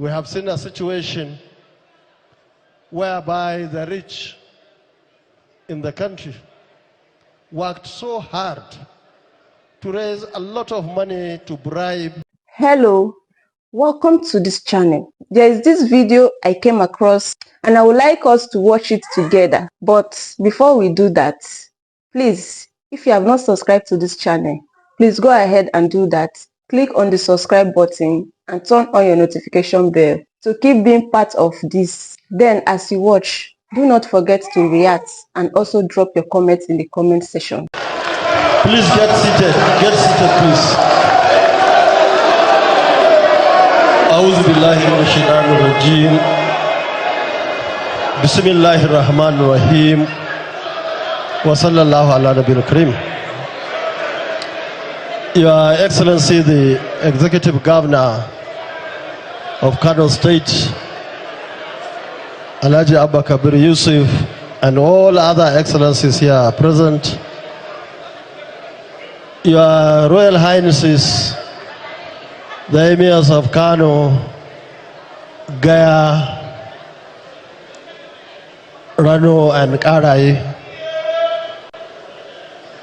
We have seen a situation whereby the rich in the country worked so hard to raise a lot of money to bribe. Hello, welcome to this channel. There is this video I came across and I would like us to watch it together. But before we do that, please, if you have not subscribed to this channel, please go ahead and do that. Click on the subscribe button and turn on your notification bell to keep being part of this. Then as you watch, do not forget to react and also drop your comments in the comment section. Please get seated. Get seated, please. أعوذ بالله من الشيطان الرجيم. بسم الله الرحمن الرحيم. وصلى الله على نبي الكريم. Your Excellency, the Executive Governor of Kano State, Alhaji Abba Kabir Yusuf, and all other excellencies here present, Your Royal Highnesses, the Emirs of Kano, Gaya, Rano, and Karai,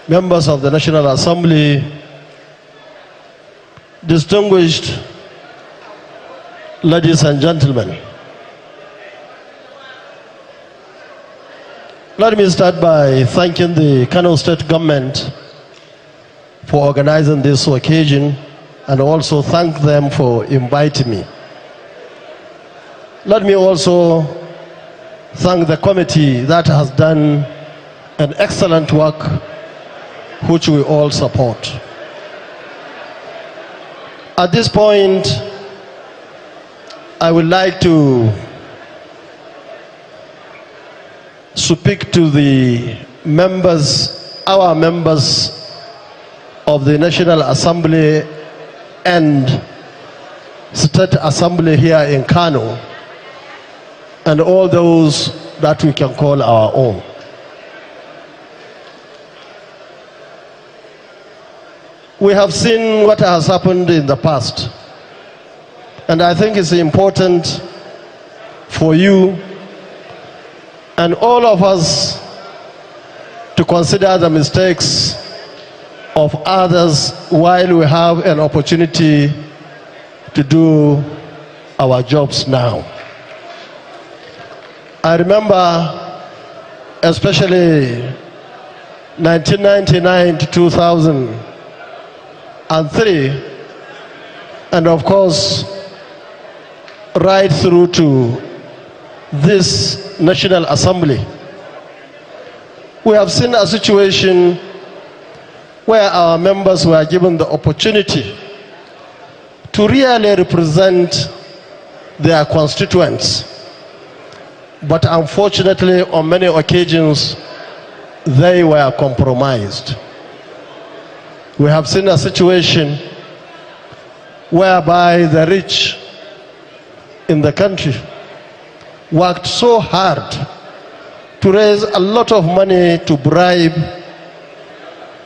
members of the National Assembly, distinguished ladies and gentlemen. Let me start by thanking the Kano State government for organizing this occasion and also thank them for inviting me. Let me also thank the committee that has done an excellent work which we all support. At this point, I would like to speak to the members, our members of the National Assembly and State Assembly here in Kano, and all those that we can call our own. We have seen what has happened in the past, and I think it's important for you and all of us to consider the mistakes of others while we have an opportunity to do our jobs now. I remember especially 1999 to 2003, and of course right through to this National Assembly. We have seen a situation where our members were given the opportunity to really represent their constituents. But unfortunately, on many occasions, they were compromised. We have seen a situation whereby the rich in the country worked so hard to raise a lot of money to bribe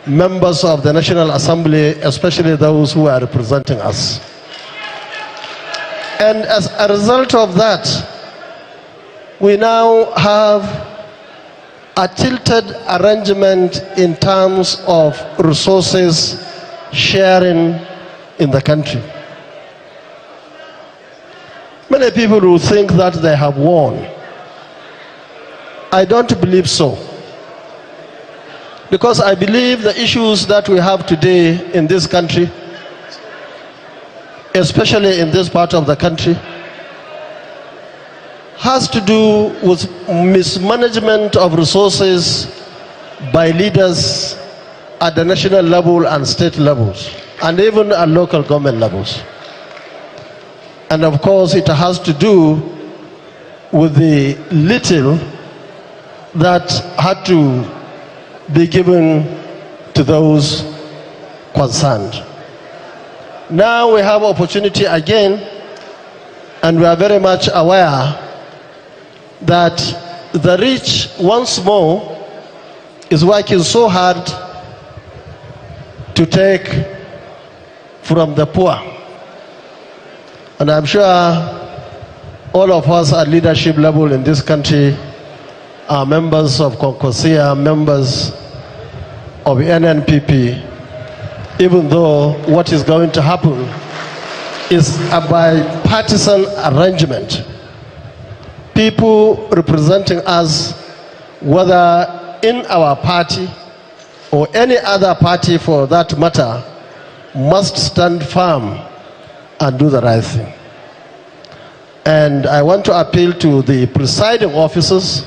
members of the National Assembly, especially those who are representing us. And as a result of that, we now have a tilted arrangement in terms of resources sharing in the country. Many people who think that they have won. I don't believe so. Because I believe the issues that we have today in this country, especially in this part of the country, has to do with mismanagement of resources by leaders at the national level and state levels, and even at local government levels. And of course, it has to do with the little that had to be given to those concerned. Now we have opportunity again, and we are very much aware that the rich once more is working so hard to take from the poor. And I'm sure all of us at leadership level in this country are members of Concosia, members of NNPP, even though what is going to happen is a bipartisan arrangement. People representing us, whether in our party or any other party for that matter, must stand firm and do the right thing. And I want to appeal to the presiding officers,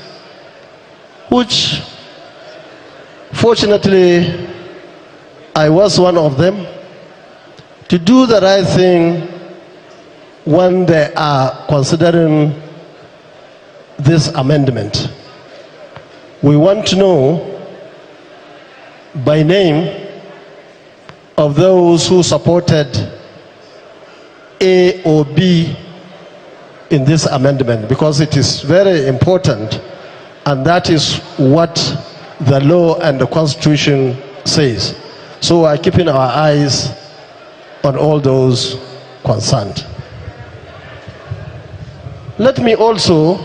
which fortunately I was one of them, to do the right thing when they are considering this amendment. We want to know by name of those who supported A or B in this amendment, because it is very important, and that is what the law and the Constitution says. So we are keeping our eyes on all those concerned. Let me also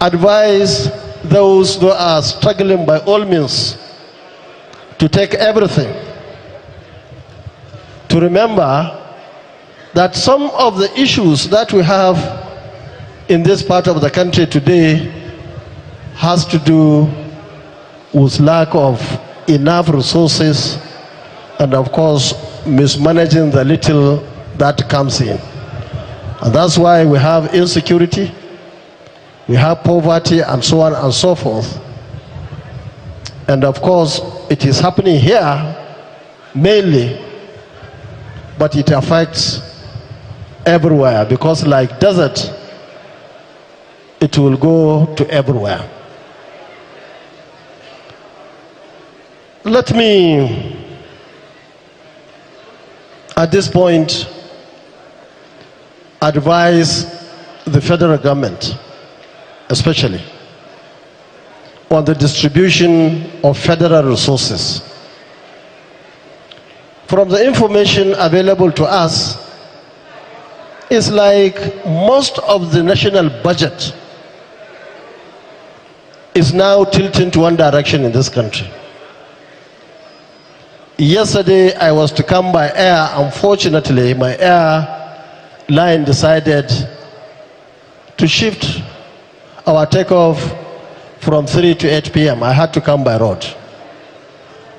advise those who are struggling by all means to take everything, to remember that some of the issues that we have in this part of the country today has to do with lack of enough resources and, of course, mismanaging the little that comes in. And that's why we have insecurity, we have poverty, and so on and so forth. And of course, it is happening here mainly, but it affects everywhere, because like desert, it will go to everywhere. Let me, at this point, advise the federal government, especially, on the distribution of federal resources. From the information available to us, it's like most of the national budget is now tilting to one direction in this country. Yesterday, I was to come by air. Unfortunately, my airline decided to shift our takeoff from 3 to 8 p.m. I had to come by road.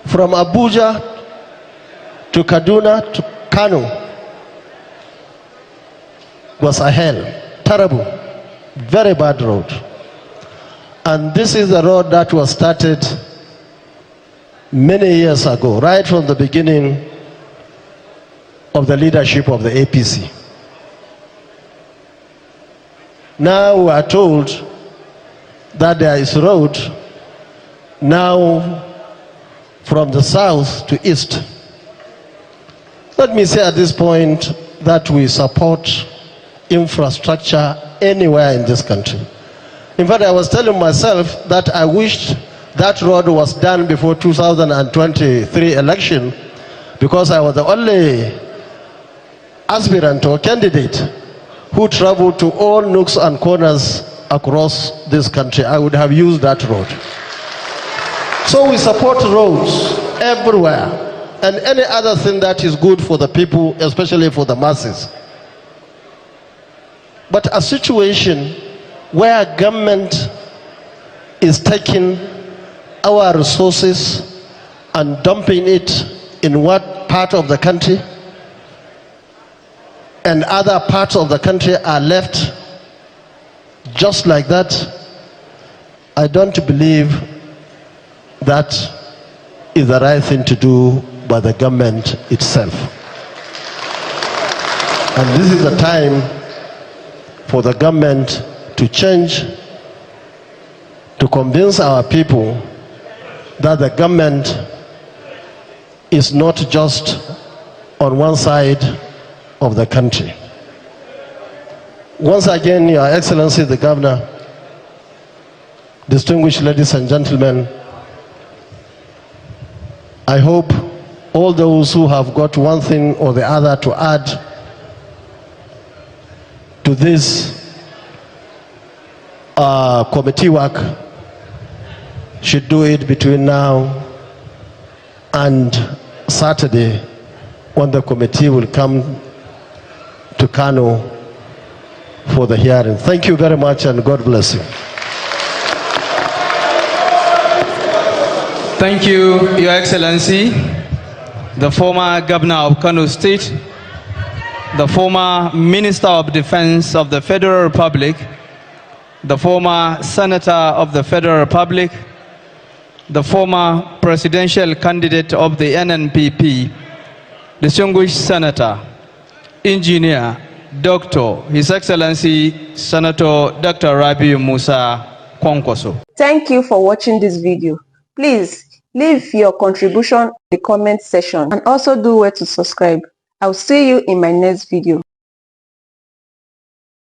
From Abuja to Kaduna to Kano was a hell, terrible, very bad road. And this is the road that was started many years ago, right from the beginning of the leadership of the APC. Now we are told that there is a road now from the south to east. Let me say at this point that we support infrastructure anywhere in this country. In fact, I was telling myself that I wished that road was done before 2023 election, because I was the only aspirant or candidate who traveled to all nooks and corners across this country. I would have used that road. So we support roads everywhere and any other thing that is good for the people, especially for the masses. But a situation where government is taking our resources and dumping it in what part of the country, and other parts of the country are left just like that, I don't believe that is the right thing to do by the government itself. And this is the time for the government to change, to convince our people that the government is not just on one side of the country. Once again, Your Excellency the Governor, distinguished ladies and gentlemen, I hope all those who have got one thing or the other to add to to this committee work should do it between now and Saturday, when the committee will come to Kano for the hearing. Thank you very much, and God bless you. Thank you, Your Excellency, the former Governor of Kano State, the former Minister of Defense of the Federal Republic, the former Senator of the Federal Republic, the former presidential candidate of the NNPP, distinguished Senator, Engineer, Doctor, His Excellency Senator Dr. Rabiu Musa Kwankwaso. Thank you for watching this video. Please leave your contribution in the comment section and also do well to subscribe. I'll see you in my next video.